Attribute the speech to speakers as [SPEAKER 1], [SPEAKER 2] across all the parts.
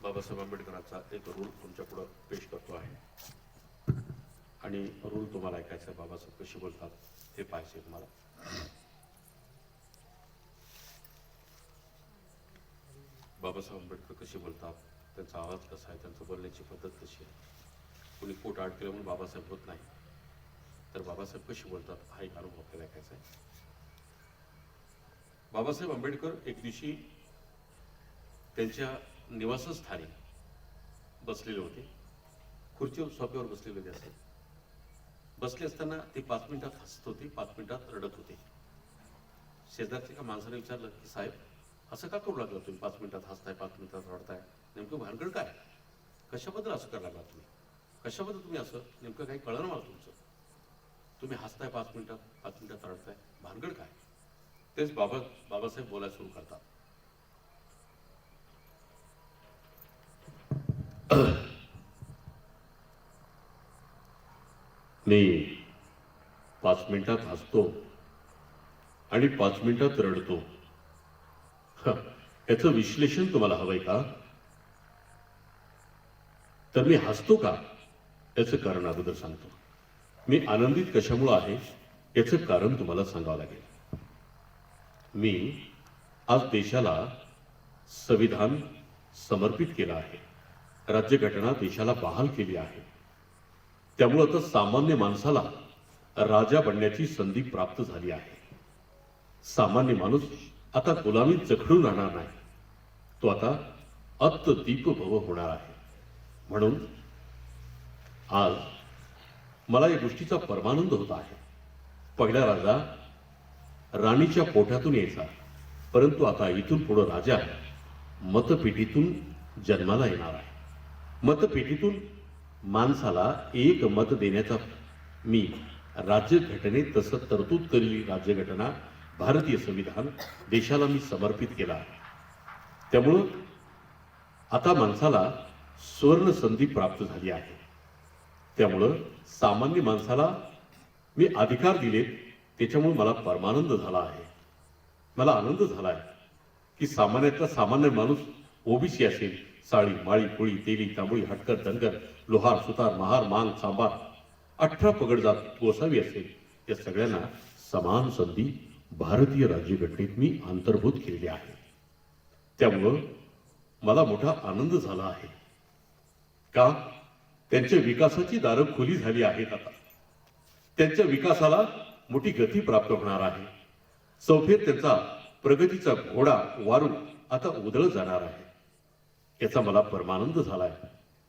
[SPEAKER 1] बाबासाहेब आंबेडकरांचा एक रूल तुमच्यापुढं पेश करतो आहे आणि रूल तुम्हाला ऐकायचा आहे. बाबासाहेब कशी बोलतात ते पाहिजे तुम्हाला. बाबासाहेब आंबेडकर कशी बोलतात, त्यांचा आवाज कसा आहे, त्यांचं बोलण्याची पद्धत कशी आहे. कुणी पोट आड केलं म्हणून बाबासाहेब होत नाही, तर बाबासाहेब कशी बोलतात हा एक अनुभव आपल्याला ऐकायचा आहे. बाबासाहेब आंबेडकर एक दिवशी त्यांच्या निवासस्थानी बसलेले होते. खुर्चीवर सोफ्यावर बसलेले होते. असे बसले असताना ते 5 मिनिटात हसत होते, 5 मिनिटात रडत होते. शेजारच्या एका माणसाने विचारलं की साहेब असं का करू लागला तुम्ही, 5 मिनिटात हसताय 5 मिनिटात रडताय, नेमकं भानगड काय, कशाबद्दल असं करायला लागला तुम्ही, कशाबद्दल तुम्ही असं, नेमकं काही कळलं मला तुमचं, तुम्ही हसताय 5 मिनिटात 5 मिनिटात रडताय, भानगड काय. तेच बाबासाहेब बोलायला सुरू करतात. मी 5 मिनिटात हसतो आणि 5 मिनिटात रडतो. याचं विश्लेषण तुम्हाला हवंय का, तर मी हसतो का याचं कारण अगोदर सांगतो. मी आनंदित कशामुळे आहे याचं कारण तुम्हाला सांगावं लागेल. मी आज देशाला संविधान समर्पित केलं आहे, राज्यघटना देशाला बहाल केली आहे. त्यामुळे आता सामान्य माणसाला राजा बनण्याची संधी प्राप्त झाली आहे. सामान्य माणूस आता गुलामीत जखडून राहणार नाही, तो आता अत्तदीप भव होणार आहे. म्हणून आज मला या गोष्टीचा परमानंद होत आहे. पहिला राजा राणीच्या पोटातून यायचा, परंतु आता इथून पुढे राजा मतपेटीतून जन्माला येणार आहे. मतपेटीतून माणसाला एक मत देण्याचा मी राज्यघटनेत तसं तरतूद केलेली राज्यघटना भारतीय संविधान देशाला मी समर्पित केला आहे. त्यामुळं आता माणसाला सुवर्ण संधी प्राप्त झाली आहे. त्यामुळं सामान्य माणसाला मी अधिकार दिले, त्याच्यामुळे मला परमानंद झाला आहे. मला आनंद झाला आहे की सामान्यातला सामान्य माणूस, ओबीसी असेल, साळी माळी कोळी तेली तांबळी हटकर धनगर लोहार सुतार महार मांग सांबार 18 पगड जात गोसावी असेल, या सगळ्यांना समान संधी भारतीय राज्यघटनेत मी अंतर्भूत केलेली आहे. त्यामुळं मला मोठा आनंद झाला आहे. का, त्यांच्या विकासाची दारं खुली झाली आहेत. आता त्यांच्या विकासाला मोठी गती प्राप्त होणार आहे. चौफेर त्यांचा प्रगतीचा घोडा वारून आता उधळत जाणार आहे. याचा मला परमानंद झालाय.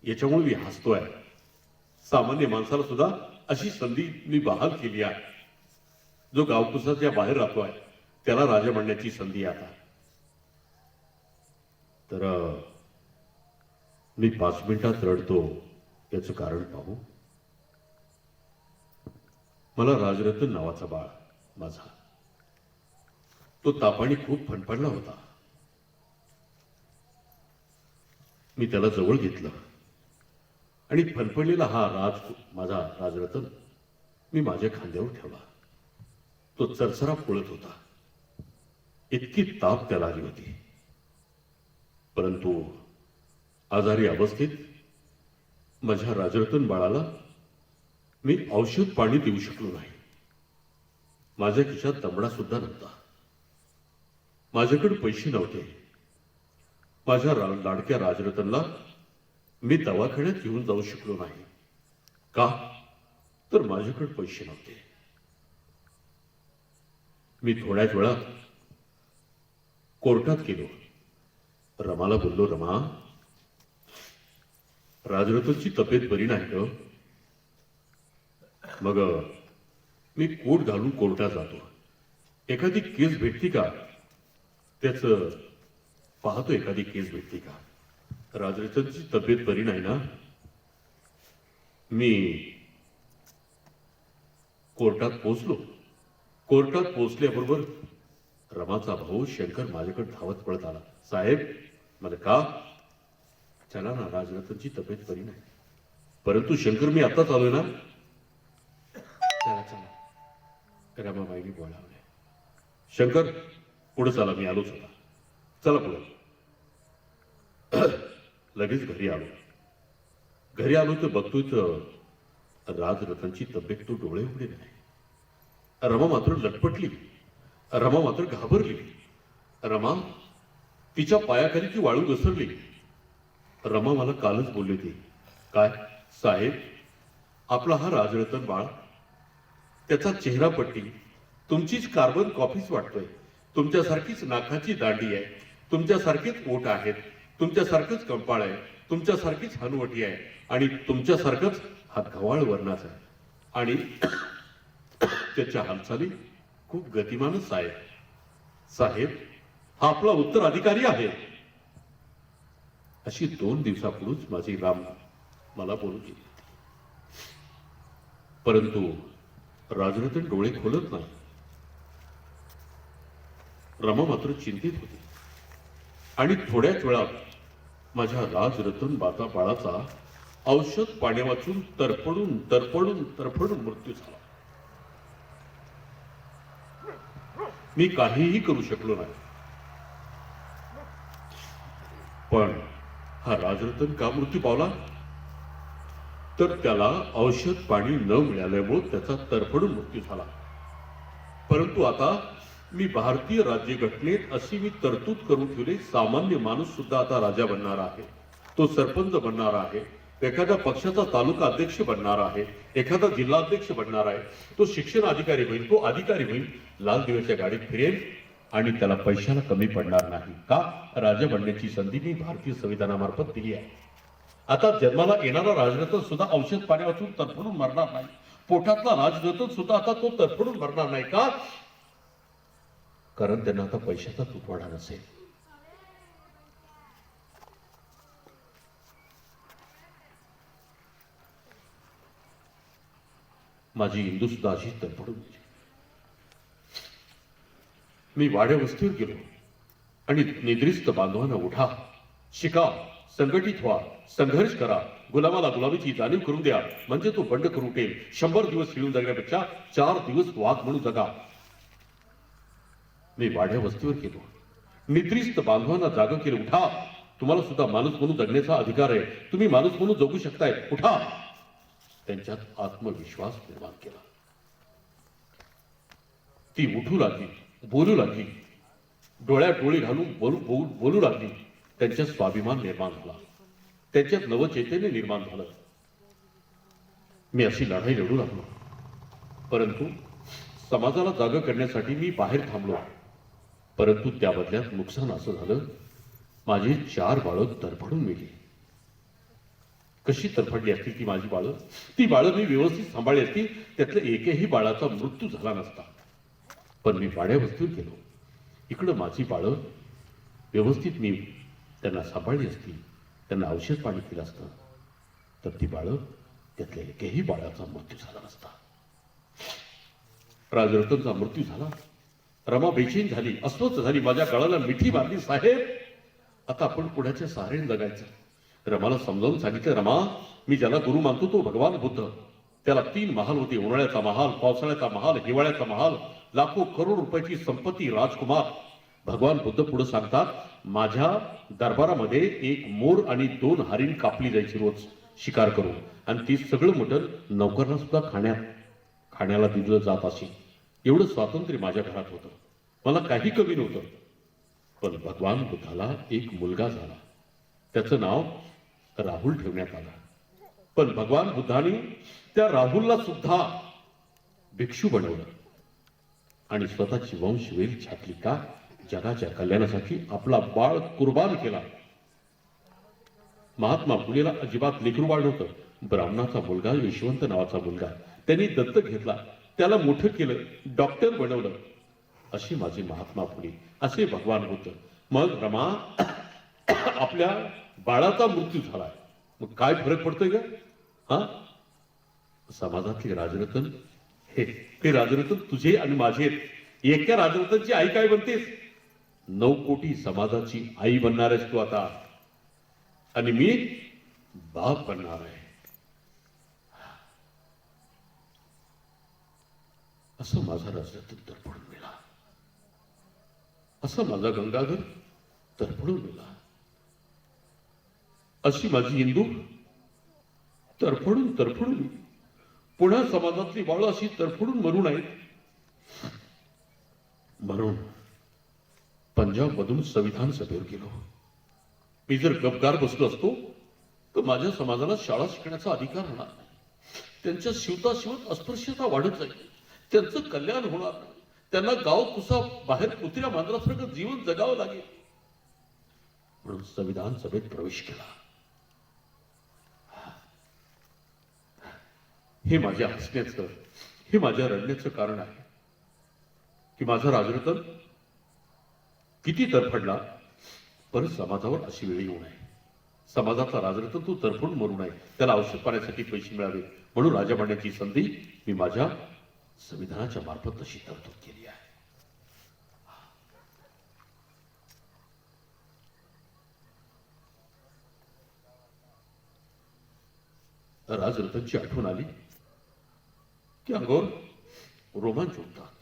[SPEAKER 1] याच्यामुळे मी हसतोय. सामान्य माणसाला सुद्धा अशी संधी मी बहाल केली आहे. जो गावकुसाच्या बाहेर राहतोय त्याला राजा बनण्याची संधी आता. तर मी 5 मिनिटात रडतो याचं कारण पाहू. मला राजरत्न नावाचा बाळ माझा, तो तापाने खूप फणफणला होता. मी त्याला जवळ घेतलं आणि फणफणलेला हा माझा राजरत्न मी माझ्या खांद्यावर ठेवला. तो चरचरा पळत होता. इतकी ताप त्याला आली होती. परंतु आजारी अवस्थेत माझ्या राजरत्न बाळाला मी औषध पाणी देऊ शकलो नाही. माझ्या खिशात दमडा सुद्धा नव्हता. माझ्याकडे पैसे नव्हते. माझ्या लाडक्या राजरत्नला मी दवाखान्यात घेऊन जाऊ शकलो नाही. का, तर माझ्याकडे पैसे नव्हते. मी थोड्याच वेळात कोर्टात गेलो. रमाला बोललो, रमा, राजरत्नची तब्येत बरी नाही ग. मग मी कोट घालून कोर्टात जातो. एखादी केस भेटती का, त्याच पाहतो एखादी केस भेटती का. राजरत्नची तब्येत बरी नाही ना. मी कोर्टात पोहोचलो. कोर्टात पोहोचल्याबरोबर रमाचा भाऊ शंकर माझ्याकडे धावत पळत आला. साहेब, मला का, चला ना, राजरत्नची तब्येत बरी नाही. परंतु शंकर, मी आताच आलोय ना. चला चला, रमाबाईंनी बोलावलंय. शंकर, पुढे चला, मी आलोच होता. चला पुढे. लगेच घरी आलो. घरी आलो तर बघतोय तर राजरथनची तब्येत तो डोळे उघडे नाही. रमा मात्र लटपटली. रमा मात्र घाबरली. रमा तिच्या पायाखाली ती वाळू घसरली. रमा मला कालच बोलली होती, काय साहेब, आपला हा राजरतन बाळ, त्याचा चेहरापट्टी तुमचीच कार्बन कॉपीच वाटतोय. तुमच्यासारखीच नाकाची दांडी आहे, तुमच्यासारखेच ओठ आहेत, तुमच्यासारखंच कंपाळ आहे, तुमच्यासारखीच हनुवटी आहे आणि तुमच्यासारखंच हा गव्हाळ वर्णाचा आहे आणि त्याच्या हालचाली खूप गतिमानच आहे. साहेब, हा आपला उत्तराधिकारी आहे. अशी 2 दिवसापूर्वीच माझी राम मला बोलू गेली. परंतु राजरतन डोळे खोलत नाही. रमा मात्र चिंतित होती आणि थोड्याच वेळात माझ्या राजरतन बाळाचा औषध पाण्या वाचून तरफडून तरफडून तरफडून मृत्यू झाला. मी काहीही करू शकलो नाही. पण हा राजरतन का मृत्यू पावला? तर त्याला औषध पाणी न मिळाल्यामुळे त्याचा तरफडून मृत्यू झाला. परंतु आता मी भारतीय राज्यघटनेत अशी मी तरतूद करून ठेवली, सामान्य माणूस सुद्धा आता राजा बनणार आहे, तो सरपंच बनणार आहे, एखाद्या पक्षाचा तालुका अध्यक्ष बनणार आहे, एखादा जिल्हाध्यक्ष बनणार आहे, तो शिक्षण अधिकारी होईल, तो अधिकारी होईल, लाल दिव्याच्या गाडीत फिरेल आणि त्याला पैशाला कमी पडणार नाही. का? राजा बनण्याची संधी मी भारतीय संविधानामार्फत दिली आहे. आता जन्माला येणारा राजरत्न सुद्धा औषध पाण्या वाचून तरफडून मरणार नाही. पोटातला राजरत्न सुद्धा आता तो तरफडून मरणार नाही. का? कारण त्यांना आता पैशाचा तुटवाडा नसेल. माझी इंदू सुद्धा अशी तरफडून गेली. मी वाड्या वस्तीवर गेलो आणि निद्रिस्त बांधवांना उठा, शिका, संघटित व्हा, संघर्ष करा, गुलामाला गुलामीची जाणीव करून द्या, म्हणजे तो बंड करून उठेल. 100 दिवस हिळून जगण्यापेक्षा 4 दिवस वाघ म्हणून जगा. मी वाड्या वस्तीवर गेलो, निद्रिस्त बांधवांना जाग केलं. उठा, तुम्हाला सुद्धा माणूस म्हणून जगण्याचा अधिकार आहे, तुम्ही माणूस म्हणून जगू शकताय, उठा. त्यांच्यात आत्मविश्वास निर्माण केला. ती उठू लागली, बोलू लागली, डोळ्यात डोळे घालून बोलू लागली. त्यांच्यात स्वाभिमान निर्माण झाला, त्यांच्यात नवचैतन्य निर्माण झालं. मी अशी लढाई लढू लागलो. परंतु समाजाला जागा करण्यासाठी मी बाहेर थांबलो. परंतु त्या बदल्यात नुकसान असं झालं, माझी 4 बाळं तरफडून मेली. कशी तरफडली असतील ती माझी बाळं? ती बाळं मी व्यवस्थित सांभाळली असती, त्यातल्या एकही बाळाचा मृत्यू झाला नसता. पण मी वाड्या वस्तीवर गेलो, इकडं माझी बाळं व्यवस्थित मी त्यांना सांभाळली असती, त्यांना औषध पाणी केलं असतं, तर ती बाळं, त्यातल्या एकही बाळाचा मृत्यू झाला नसता. राजरतनचा मृत्यू झाला. रमा बेचैन झाली, अस्वस्थ झाली, माझ्या गळाला मिठी मारली. साहेब, आता आपण पुढ्याच्या सहाऱ्याने जगायचं. रमाला समजावून सांगितलं, रमा, मी ज्याला गुरु मानतो तो भगवान बुद्ध. त्याला 3 महाल होते, उन्हाळ्याचा महाल, पावसाळ्याचा महाल, हिवाळ्याचा महाल, लाखो करोड रुपयाची संपत्ती, राजकुमार. भगवान बुद्ध पुढे सांगतात, माझ्या दरबारामध्ये 1 मोर आणि 2 हरिण कापली जायची रोज शिकार करून, आणि ती सगळं मटण नौकरांना सुद्धा खाण्याला दिलं जात असे. एवढं स्वातंत्र्य माझ्या घरात होतं, मला काही कमी नव्हतं. पण भगवान बुद्धाला एक मुलगा झाला, त्याचं नाव राहुल ठेवण्यात आलं. पण भगवान बुद्धाने त्या राहुलला सुद्धा भिक्षू बनवलं आणि स्वतःची वंशवेल छाटली. का? जगाच्या कल्याणासाठी आपला बाळ कुर्बान केला. महात्मा फुलेला अजिबात लेकरू बाळ नव्हतं. ब्राह्मणाचा मुलगा, यशवंत नावाचा मुलगा, त्यांनी दत्तक घेतला, त्याला मोठं केलं, डॉक्टर बनवलं. अशी माझी महात्मा फुले, असे भगवान बुद्ध. मग रमा, आपल्या बाळाचा मृत्यू झालाय, मग काय फरक पडतोय का? हा, समाजातले राजरतन, हे राजरतन तुझे आणि माझे. एका राजरतनची आई काय बनतेस? 9 कोटी समाजाची आई बनणार आहेस तू आता, आणि मी बाप बनणार आहे. असं माझा राजरतन तरफडून मेला, असं माझा गंगाधर तरफडून मेला, अशी माझी हिंदू तरफडून तरफडून पुण्या समाजातली बाळ अशी तरफडून मरू नयेत म्हणून पंजाब मधून संविधान सभेवर गेलो. मी जर गपगार बसलो असतो तर माझ्या समाजाला शाळा शिकण्याचा अधिकार होणार नाही. त्यांच्या शिवता शिवत अस्पृश्यता वाढत जाईल. त्यांचं कल्याण होणार नाही. त्यांना गाव कुसा बाहेर कुत्र्या मांजरासारखं जीवन जगावं लागेल. म्हणून संविधान सभेत प्रवेश केला. हे माझ्या हसण्याचं, हे माझ्या रडण्याचं कारण आहे की माझा राजरतन किती तरफडला पण समाजावर अशी वेळ येऊ नये. समाजाचा राजरतन तो तरफडून मरू नये. त्याला औषध पाण्यासाठी पैसे मिळावे म्हणून राजा बनण्याची संधी मी माझ्या संविधानाच्या मार्फत तशी तरतूद केली आहे. राजरतनची आठवण आली की अंगावर रोमांच उठतात.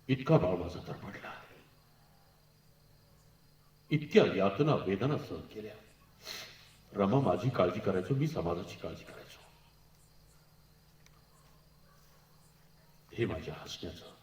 [SPEAKER 1] इतका भाव माझा तरफडला, इतक्या यातना वेदना सहन केल्या. रमा माझी काळजी करायचो, मी समाजाची काळजी करायचो. हे माझ्या हसण्याचं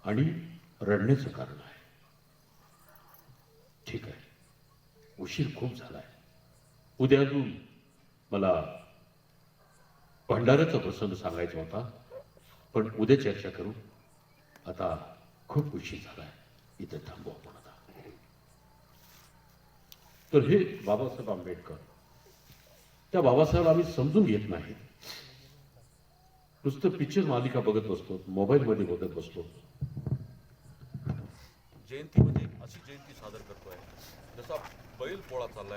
[SPEAKER 1] आणि रडण्याचं कारण आहे. ठीक आहे, उशीर खूप झालाय. उद्या अजून मला भंडाऱ्याचा प्रसंग सांगायचा होता, पण उद्या चर्चा करू. आता खूप उशीर झालाय, इथे थांबू आपण आता. तर हे बाबासाहेब आंबेडकर, त्या बाबासाहेब आम्ही समजून घेत नाही. नुसतं पिक्चर मालिका बघत बसतो, मोबाईल मध्ये बघत बसतो.
[SPEAKER 2] जयंती म्हणजे अशी जयंती सादर करतोय जसा बैल पोळा चाललाय.